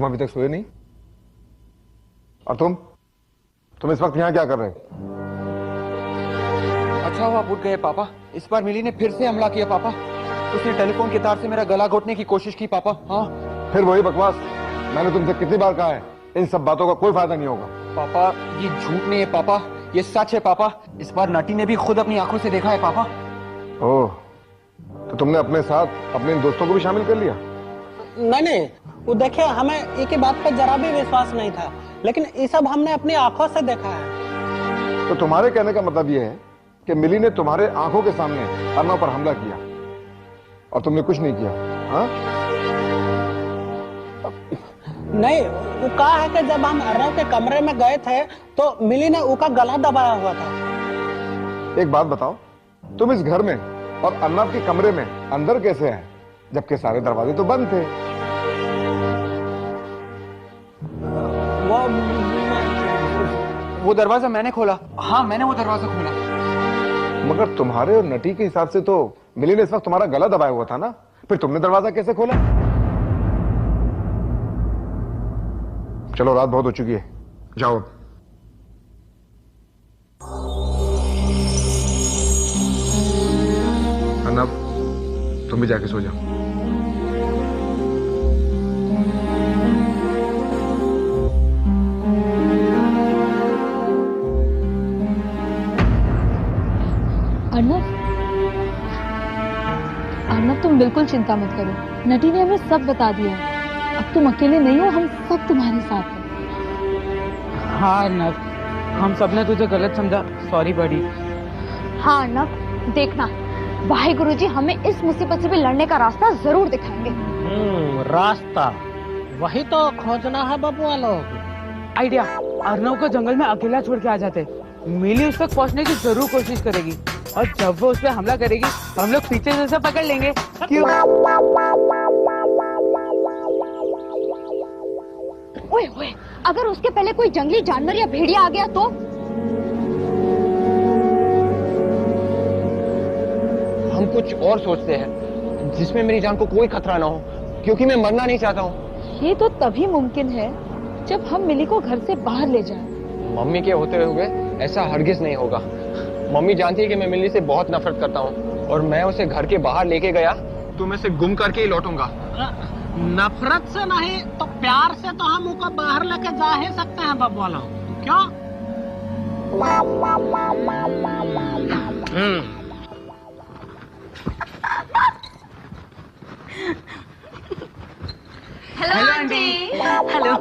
तुम अभी तक सोए नहीं? और तुम इस वक्त यहाँ क्या कर रहे हो? अच्छा हुआ आप उठ गए पापा। इस बार मिली ने फिर से हमला किया पापा। उसने टेलीफोन की तार से मेरा गला घोटने की कोशिश की पापा। हाँ फिर वही बकवास। मैंने तुमसे कितनी बार कहा है, इन सब बातों का कोई फायदा नहीं होगा। पापा ये झूठ नहीं है पापा, ये सच है पापा। इस बार नटी ने भी खुद अपनी आंखों से देखा है पापा। ओह, तो तुमने अपने साथ अपने इन दोस्तों को भी शामिल कर लिया? नहीं, वो देखिए हमें एक बात पर जरा भी विश्वास नहीं था, लेकिन ये सब हमने अपनी आंखों से देखा है। तो तुम्हारे कहने का मतलब ये है कि मिली ने तुम्हारे आंखों के सामने अर्नव पर हमला किया और तुमने कुछ नहीं किया? हाँ? नहीं, वो कहा है कि जब हम अर्नव के कमरे में गए थे तो मिली ने उसका गला दबाया हुआ था। एक बात बताओ, तुम इस घर में और अर्नव के कमरे में अंदर कैसे हैं जबकि सारे दरवाजे तो बंद थे? वो दरवाजा मैंने खोला। हाँ मैंने वो दरवाजा खोला। मगर तुम्हारे और नटी के हिसाब से तो मिली ने इस वक्त तुम्हारा गला दबाया हुआ था ना, फिर तुमने दरवाजा कैसे खोला? चलो रात बहुत हो चुकी है, जाओ अब। अर्नव तुम भी जाके सो जाओ। अर्नव तुम बिल्कुल चिंता मत करो, नटी ने हमें सब बता दिया है। अब तुम अकेले नहीं हो, हम सब तुम्हारे साथ हैं। हाँ अर्नव, हम सब ने तुझे गलत समझा, सॉरी बड़ी। हाँ अर्नव, देखना वाहेगुरुजी हमें इस मुसीबत से भी लड़ने का रास्ता जरूर दिखाएंगे। रास्ता वही तो खोजना है बबुआ लोग। आइडिया, अर्नव को जंगल में अकेला छोड़ के आ जाते। मिली उस तक पहुंचने की जरूर कोशिश करेगी और जब वो उस पर हमला करेगी हम लोग पीछे से उसे पकड़ लेंगे। क्यों? ओए ओए, अगर उसके पहले कोई जंगली जानवर या भेड़िया आ गया तो? हम कुछ और सोचते हैं जिसमें मेरी जान को कोई खतरा ना हो, क्योंकि मैं मरना नहीं चाहता हूँ। ये तो तभी मुमकिन है जब हम मिली को घर से बाहर ले जाएं। मम्मी के होते हुए ऐसा हरगिज नहीं होगा। मम्मी जानती है कि मैं मिली से बहुत नफरत करता हूँ और मैं उसे घर के बाहर लेके गया तो मैं उसे गुम करके ही लौटूंगा। नफरत से नहीं तो प्यार से तो हम उसको बाहर लेके जा ही सकते हैं बबुआ लोग, क्यों? Hello aunty. हेलो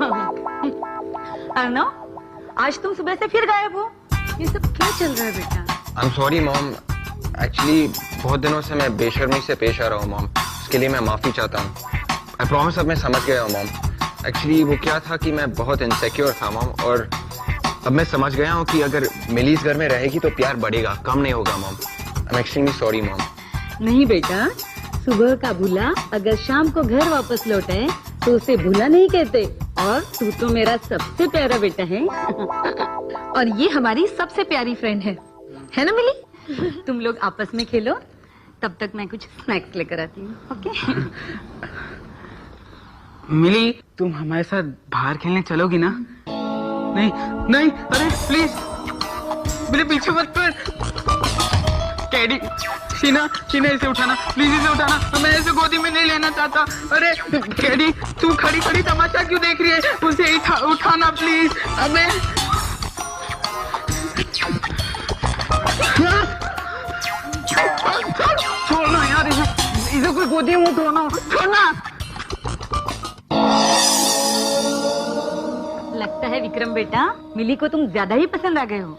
अर्नव, आज तुम सुबह से फिर गायब हो, ये सब क्या चल रहा है बेटा? I am sorry mom, actually बहुत दिनों से मैं बेशर्मी से पेश आ रहा हूँ मॉम, इसके लिए मैं माफी चाहता हूँ। आई प्रॉमिस अब मैं समझ गया हूँ मॉम। एक्चुअली वो क्या था कि मैं बहुत इनसिक्योर था मॉम, और अब मैं समझ गया हूँ कि अगर मिली इस घर में रहेगी तो प्यार बढ़ेगा, कम नहीं होगा mom. I am extremely sorry mom. नहीं बेटा, सुबह का भूला अगर शाम को घर वापस लौटे तो उसे भूला नहीं कहते, और तू तो मेरा सबसे प्यारा बेटा है। और ये हमारी सबसे प्यारी फ्रेंड है ना मिली? तुम लोग आपस में खेलो, तब तक मैं कुछ स्नैक्स लेकर आती हूँ। ओके? मिली, तुम हमारे साथ बाहर खेलने चलोगी ना? नहीं नहीं, अरे प्लीज मेरे पीछे मत कर। कैडी, शीना इसे उठाना प्लीज, इसे उठाना, मैं इसे गोदी में नहीं लेना चाहता। अरे कैडी, तू खड़ी खड़ी तमाशा क्यों देख रही है? उसे उठाना प्लीज। अबे छोड़ना यार, इसे कोई गोदी में उठाना, छोड़ना। लगता है विक्रम बेटा, मिली को तुम ज्यादा ही पसंद आ गए हो।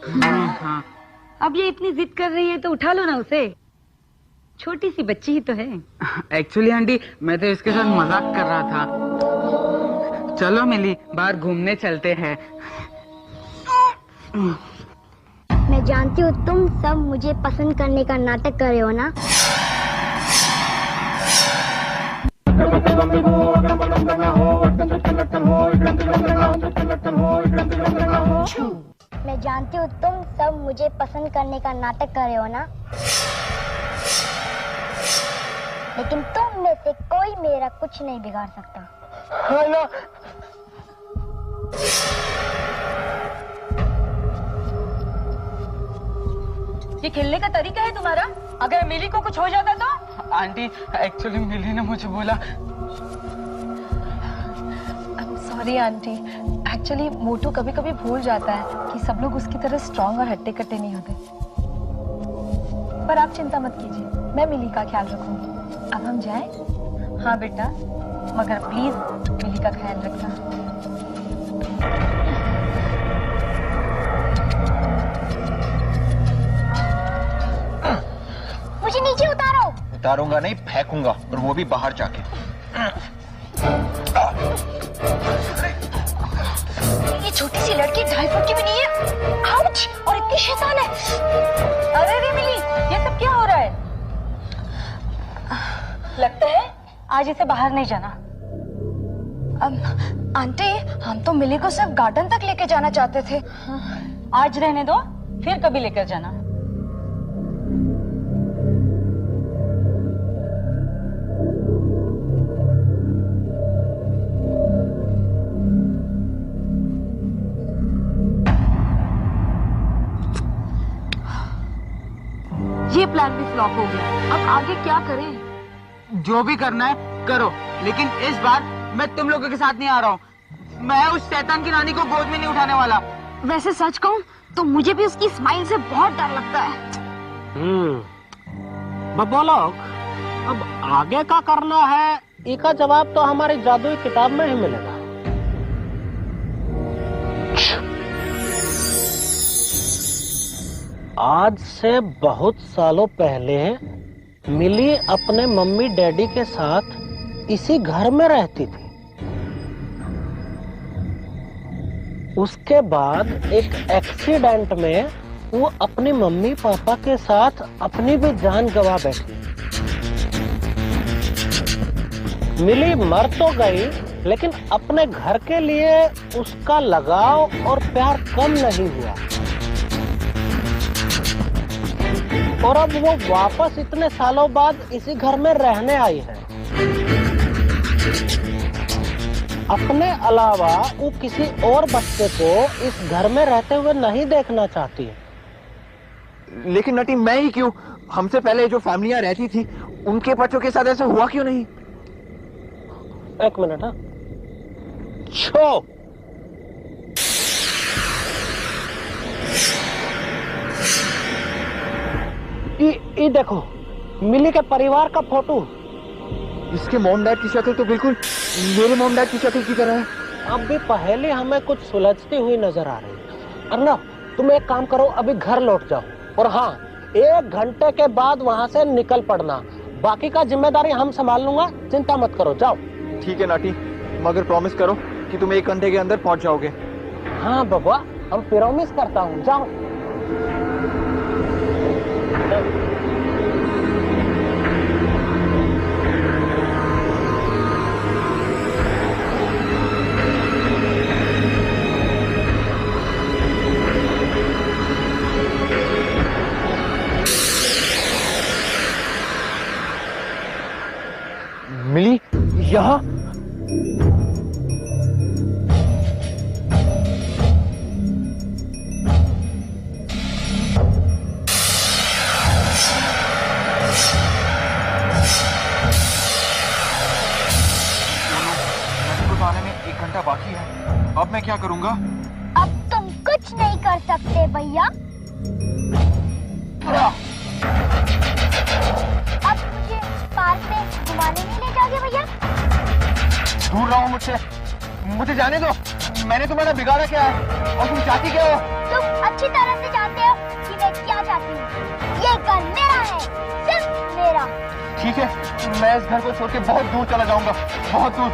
हाँ। अब ये इतनी जिद कर रही है तो उठा लो ना उसे, छोटी सी बच्ची ही तो है। एक्चुअली आंटी, मैं तो इसके साथ मजाक कर रहा था। चलो मिली, बाहर घूमने चलते हैं। मैं जानती हूँ तुम सब मुझे पसंद करने का नाटक कर रहे हो ना। मैं जानती हूँ तुम सब मुझे पसंद करने का नाटक कर रहे हो ना, लेकिन तुम में से कोई मेरा कुछ नहीं बिगाड़ सकता। ये खेलने का तरीका है तुम्हारा? अगर मिली को कुछ हो जाता तो? आंटी एक्चुअली मिली ने मुझे बोला। सॉरी आंटी, एक्चुअली मोटू कभी कभी भूल जाता है कि सब लोग उसकी तरह स्ट्रांग और हट्टे कट्टे नहीं होते। पर आप चिंता मत कीजिए, मैं मिली का ख्याल रखूंगी। अब हम जाएं? हाँ बेटा, मगर प्लीज मिली का ख्याल रखना। मुझे नीचे उतारो। उतारूंगा नहीं, फेंकूंगा, और वो भी बाहर जाके। ये छोटी सी लड़की 2.5 फुट की भी नहीं है। आउच! और इतनी शैतान है। अरे रे मिली, ये सब क्या हो रहा है? लगता है आज इसे बाहर नहीं जाना। आंटी, हम तो मिली को सिर्फ गार्डन तक लेके जाना चाहते थे। आज रहने दो, फिर कभी लेकर जाना। ये प्लान भी फ्लॉप हो गया। अब आगे क्या करें? जो भी करना है करो, लेकिन इस बार मैं तुम लोगों के साथ नहीं आ रहा हूँ। मैं उस शैतान की रानी को गोद में नहीं उठाने वाला। वैसे सच कहूं तो मुझे भी उसकी स्माइल से बहुत डर लगता है। बब्बा लोग, अब आगे का करना है, इसका जवाब तो हमारी जादुई किताब में ही मिलेगा। आज से बहुत सालों पहले मिली अपने मम्मी डैडी के साथ इसी घर में रहती थी। उसके बाद एक एक्सीडेंट में वो अपनी मम्मी पापा के साथ अपनी भी जान गंवा बैठी। मिली मर तो गई, लेकिन अपने घर के लिए उसका लगाव और प्यार कम नहीं हुआ। और अब वो वापस इतने सालों बाद इसी घर में रहने आई है। अपने अलावा वो किसी और बच्चे को इस घर में रहते हुए नहीं देखना चाहती है। लेकिन नटी, मैं ही क्यों? हमसे पहले जो फैमिलियां रहती थी उनके बच्चों के साथ ऐसा हुआ क्यों नहीं? एक मिनट। हाँ, छो ये देखो, मिली के परिवार का फोटो। इसके मॉम डैड की शक्ल तो बिल्कुल मेरे मॉम डैड की शक्ल की तरह है। अब भी पहले हमें कुछ सुलझती हुई नजर आ रही है। अर्नव, तुम एक काम करो, अभी घर लौट जाओ, और हाँ, 1 घंटे के बाद वहाँ से निकल पड़ना। बाकी का जिम्मेदारी हम संभाल लूंगा, चिंता मत करो, जाओ। ठीक है नाटी, मगर प्रॉमिस करो कि तुम 1 घंटे के अंदर पहुंच जाओगे। हाँ बबुआ, हम प्रॉमिस करता हूँ, जाओ। मिली यहाँ? आने में 1 घंटा बाकी है। अब मैं क्या करूंगा? अब तुम कुछ नहीं कर सकते भैया। अब मुझे पार्क में घुमाने नहीं ले जाओगे भैया? दूर रहो मुझसे, मुझे जाने दो। मैंने तुम्हारा बिगाड़ा क्या है और तुम चाहती क्या हो? तुम अच्छी तरह से जानते हो कि मैं क्या चाहती हूँ। ये घर मेरा है, सिर्फ मेरा। ठीक है, मैं इस घर को छोड़ के बहुत दूर चला जाऊंगा, बहुत दूर।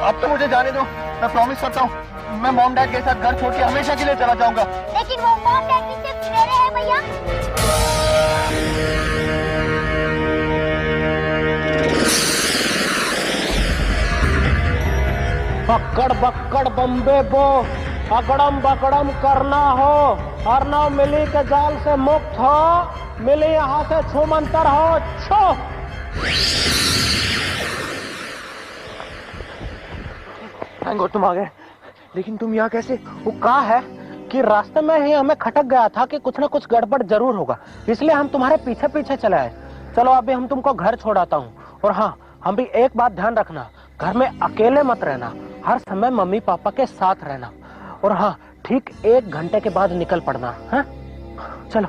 अब तो मुझे जाने दो, मैं प्रॉमिस करता हूँ, मैं मॉम डैड के साथ घर छोड़ के हमेशा के लिए चला जाऊंगा। लेकिन वो मॉम डैड भी सिर्फ मेरे हैं भैया। पकड़ बक्कड़ बम्बे बो, अगड़म बगड़म करना हो, अर्नव मिली के जाल से मुक्त हो, मिली यहाँ से छूमंतर हो। छो थैंक गॉड तुम आ गए, लेकिन तुम यहाँ कैसे? वो कहा है कि रास्ते में ही हमें खटक गया था कि कुछ ना कुछ गड़बड़ जरूर होगा, इसलिए हम तुम्हारे पीछे पीछे चले आए। चलो अभी हम तुमको घर छोड़ाता हूँ। और हाँ, हम भी एक बात ध्यान रखना, घर में अकेले मत रहना, हर समय मम्मी पापा के साथ रहना। और हाँ, ठीक 1 घंटे के बाद निकल पड़ना। हाँ चलो।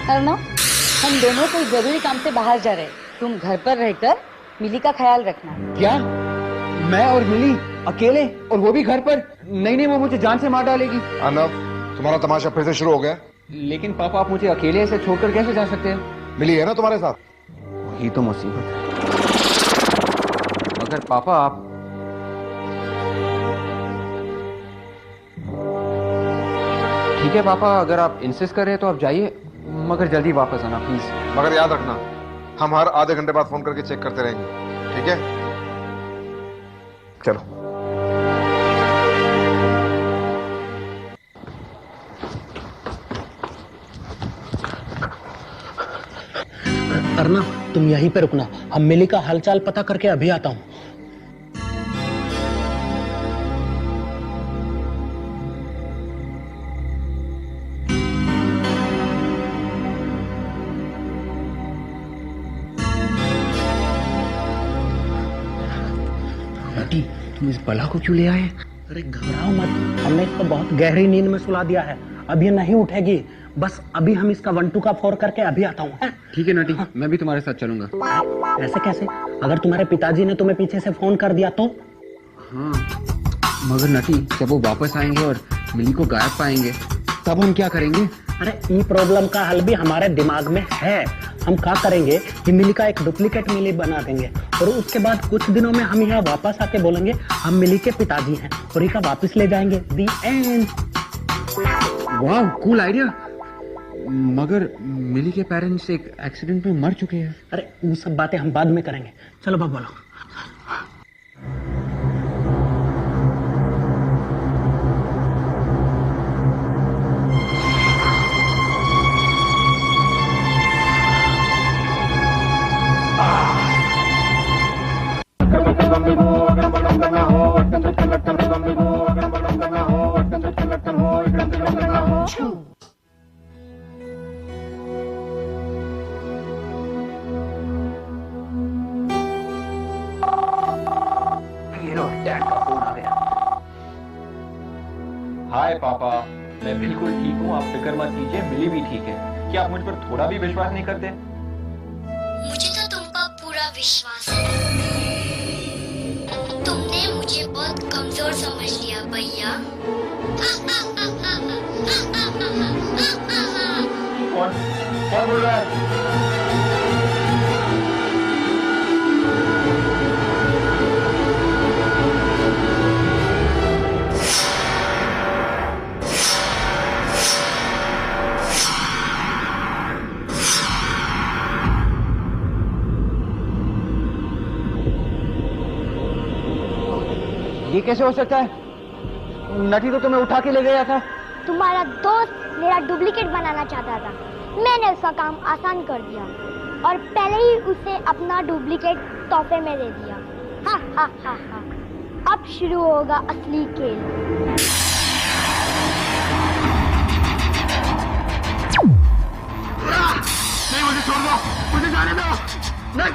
अर्णव, हम दोनों कोई जरूरी काम से बाहर जा रहे हैं। तुम घर पर रहकर मिली का ख्याल रखना। क्या? मैं और मिली अकेले, और वो भी घर पर? नहीं नहीं, वो मुझे जान से मार डालेगी। अर्नव, तुम्हारा तमाशा फिर से शुरू हो गया। लेकिन पापा, आप मुझे अकेले ऐसे छोड़कर कैसे जा सकते हैं? मिली है ना तुम्हारे साथ? वही तो मुसीबत है। मगर पापा, आप ठीक है पापा, अगर आप इंसिस्ट कर रहे हैं तो आप जाइए, मगर जल्दी वापस आना प्लीज। मगर याद रखना, हम हर आधे घंटे बाद फोन करके चेक करते रहेंगे, ठीक है? चलो। अर्णव, तुम यहीं पे रुकना, हम मिली का हालचाल पता करके अभी आता हूँ। तुम इस बला को क्यों ले आए? अरे घबराओ मत, हमने इसको बहुत गहरी नींद में सुला दिया है, अब ये नहीं उठेगी। बस अभी हम इसका 1 2 का 4 करके अभी आता हूँ। ठीक है नटी, हाँ। मैं भी तुम्हारे साथ चलूंगा। ऐसे कैसे? अगर तुम्हारे पिताजी ने तुम्हें पीछे से फोन कर दिया तो? हाँ, मगर नटी, जब वो वापस आएंगे और मिली को गायब पाएंगे, तब हम क्या करेंगे? अरे ई प्रॉब्लम का हल भी हमारे दिमाग में है। हम क्या करेंगे कि मिली का एक डुप्लीकेट मिली बना देंगे, और उसके बाद कुछ दिनों में हम यहाँ वापस आके बोलेंगे हम मिली के पिताजी हैं, और इका वापस ले जाएंगे। दी एंड। वाह, कूल आइडिया। मगर मिली के पेरेंट्स एक एक्सीडेंट में मर चुके हैं। अरे वो सब बातें हम बाद में करेंगे, चलो बाबा बोलो। हाय पापा, मैं बिल्कुल ठीक हूँ, आप फिक्र मत कीजिए, मिली भी ठीक है। क्या आप मुझ पर थोड़ा भी विश्वास नहीं करते? मुझे तो तुम पर पूरा विश्वास है। तुमने मुझे बहुत कमजोर समझ लिया भैया। कौन बोल रहा है? ये कैसे हो सकता है? नटी तो तुम्हें उठा के ले गया था। तुम्हारा दोस्त मेरा डुप्लीकेट बनाना चाहता था, मैंने उसका काम आसान कर दिया और पहले ही उसे अपना डुप्लीकेट तोहफे में दे दिया। हा हा हा हा। अब शुरू होगा असली खेल। नहीं, मुझे छोड़ दो, मुझे जाने दो। नहीं।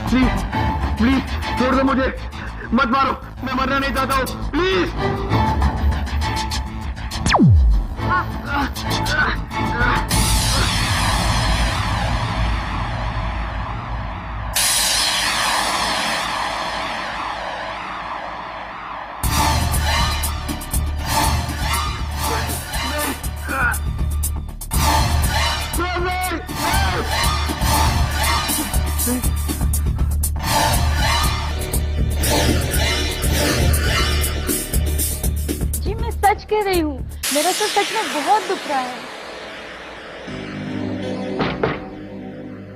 प्लीज प्लीज छोड़ दो मुझे, मत मारो, मैं मरना नहीं चाहता हूँ, प्लीज। कह रही हूँ, मेरा तो सच में बहुत दुख रहा है।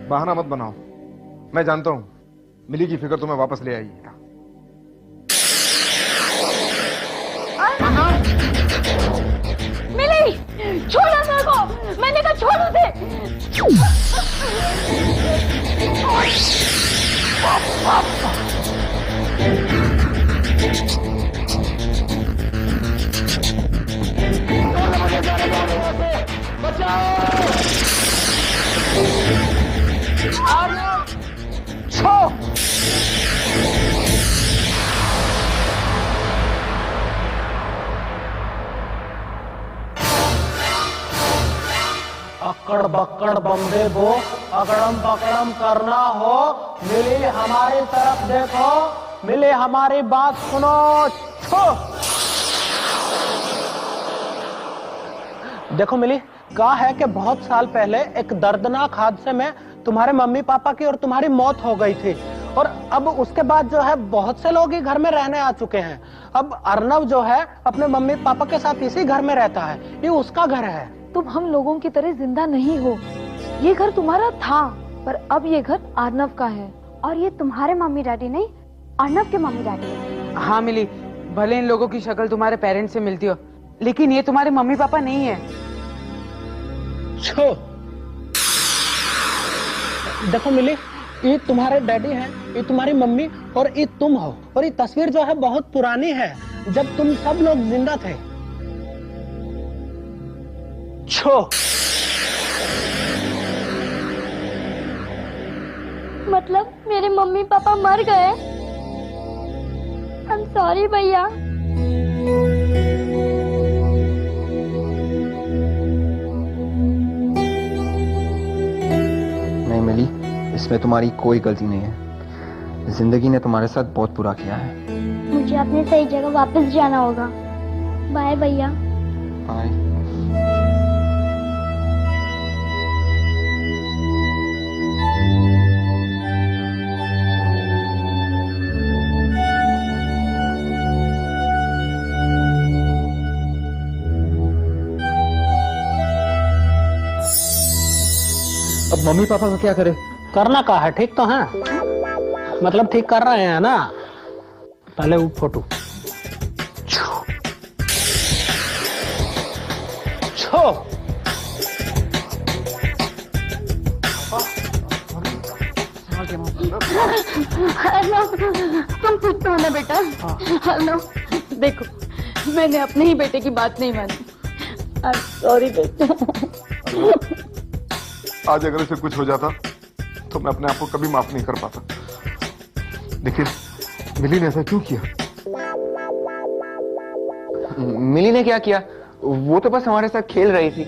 बहाना मत बनाओ, मैं जानता हूं मिली की फिक्र तुम्हें वापस ले आई। मिली, छोड़ो मेरे को, मैंने कहा छोड़ो दे। अकड़ बक्कड़ बम्बे बो, अकड़म पकड़म करना हो, मिली हमारी तरफ देखो, मिली हमारी बात सुनो। छो देखो मिली, कहा है कि बहुत साल पहले एक दर्दनाक हादसे में तुम्हारे मम्मी पापा की और तुम्हारी मौत हो गई थी, और अब उसके बाद जो है बहुत से लोग ही घर में रहने आ चुके हैं। अब अर्नव जो है अपने मम्मी पापा के साथ इसी घर में रहता है, ये उसका घर है। तुम हम लोगों की तरह जिंदा नहीं हो, ये घर तुम्हारा था, पर अब ये घर अर्नव का है। और ये तुम्हारे मम्मी डैडी नहीं, अर्नव के मम्मी डैडी है। हाँ मिली, भले इन लोगों की शक्ल तुम्हारे पेरेंट्स से मिलती हो, लेकिन ये तुम्हारे मम्मी पापा नहीं है। छो देखो मिली, ये तुम्हारे डैडी हैं, ये तुम्हारी मम्मी और ये तुम हो, और ये तस्वीर जो है बहुत पुरानी है, जब तुम सब लोग जिंदा थे। छो मतलब मेरे मम्मी पापा मर गए? I'm sorry भैया। नहीं मिली, इसमें तुम्हारी कोई गलती नहीं है। जिंदगी ने तुम्हारे साथ बहुत बुरा किया है। मुझे अपने सही जगह वापस जाना होगा। बाय भैया। बाय। अब मम्मी पापा का क्या करे? करना क्या है, ठीक तो है, मतलब ठीक कर रहे हैं ना। पहले वो फोटो छो तुम खुद तो हो ना बेटा। हेलो, देखो मैंने अपने ही बेटे की बात नहीं मानी। सॉरी बेटा। आज अगर इसे कुछ हो जाता तो मैं अपने आप को कभी माफ नहीं कर पाता। लेकिन मिली ने ऐसा क्यों किया? मिली ने क्या किया? वो तो बस हमारे साथ खेल रही थी।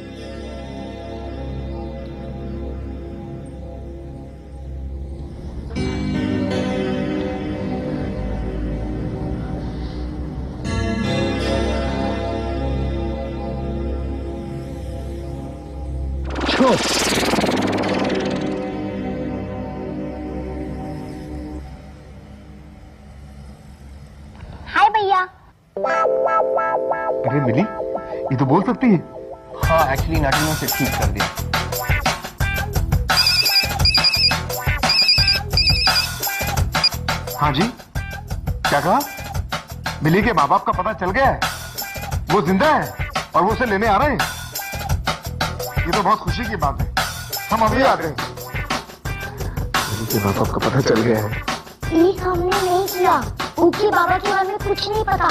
हाय भैया। अरे मिली, ये तो बोल सकती है। हाँ, एक्चुअली नाटी ने उसे ठीक कर दिया। हाँ जी, क्या कहा? मिली के माँ बाप का पता चल गया है, वो जिंदा है और वो उसे लेने आ रहे हैं। ये तो बहुत खुशी की बात है, हम अभी आ गए। मिली के माँ बाप का पता चल गया है। ये हमने नहीं किया, उनके बाबा के बारे में कुछ नहीं पता।